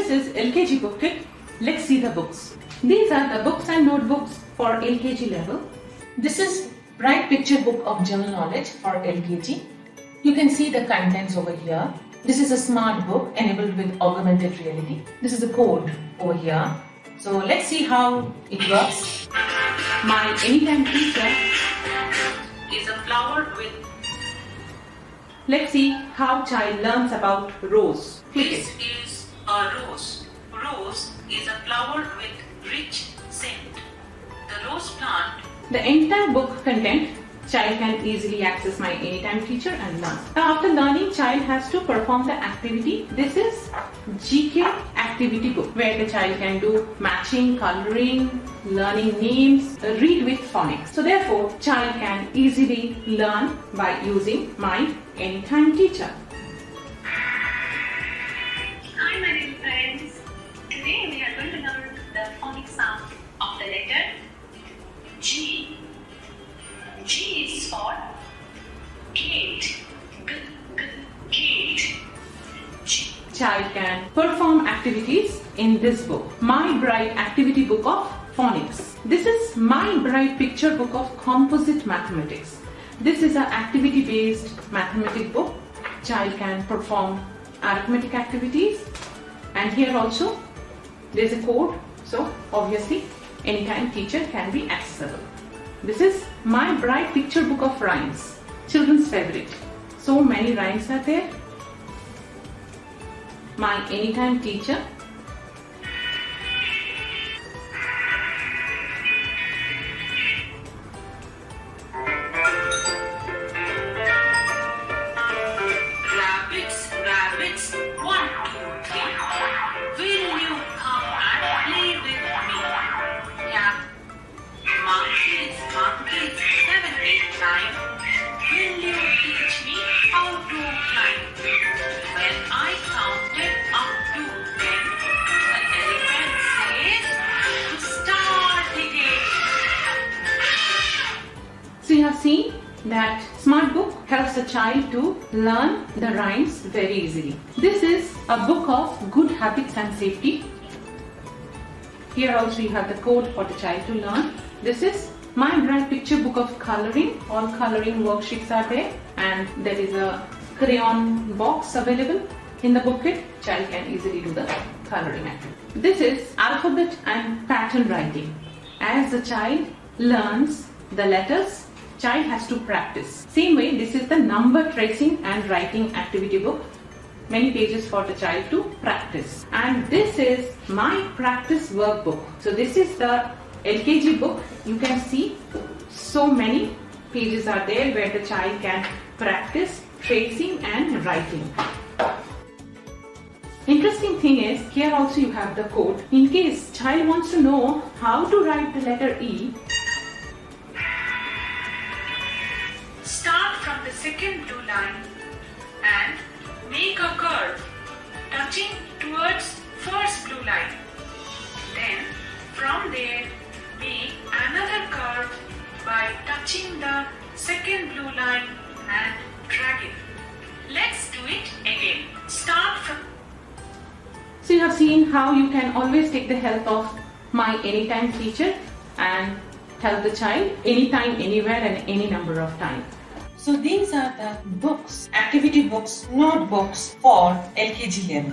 This is LKG book kit. Let's see the books. These are the books and notebooks for LKG level. This is Bright Picture Book of General Knowledge for LKG. You can see the contents over here. This is a smart book enabled with augmented reality. This is a code over here. So let's see how it works. My anytime teacher is a flower with. Let's see how child learns about rose. Click it. This is a rose. Rose is a flower with rich scent. The rose plant. The entire book content child can easily access my anytime teacher and learn. Now after learning, child has to perform the activity. This is GK activity book where the child can do matching, coloring, learning names, read with phonics. So therefore, child can easily learn by using my anytime teacher. Hi my dear friends. Today we are going to learn the phonics sound of the letter G. G is for gate. Gate. G. Child can perform activities in this book. My Bright Activity Book of Phonics. This is My Bright Picture Book of Composite Mathematics. This is an activity-based mathematics book. Child can perform arithmetic activities, and here also there is a code. So obviously, anytime teacher can be accessible. This is My Bright Picture Book of Rhymes, children's favorite. So many rhymes are there. My anytime teacher. Rabbits, rabbits, 1, 2, 3. Will you come and play with me? Yeah. Monkeys, monkeys, 7, 8, 9. Will you teach me how to climb? When I counted up to 10, the elephant says to start again. So you have seen that smart book helps the child to learn the rhymes very easily. This is a book of good habits and safety. Here also you have the code for the child to learn. This is My Bright Picture Book of Coloring. All coloring worksheets are there, and there is a crayon box available in the book kit. Child can easily do the coloring activity. This is alphabet and pattern writing. As the child learns the letters, child has to practice. Same way, this is the number tracing and writing activity book. Many pages for the child to practice. And this is My Practice Workbook. So this is the LKG book. You can see so many pages are there where the child can practice tracing and writing. Interesting thing is, here also you have the code. In case child wants to know how to write the letter E, Start from the second blue line and make a curve touching towards first blue line. Then from there make another curve by touching the second blue line and drag it. Let's do it again. Start from. so you have seen how you can always take the help of my anytime teacher and help the child anytime, anywhere and any number of times. So these are the books, activity books, notebooks for LKG level.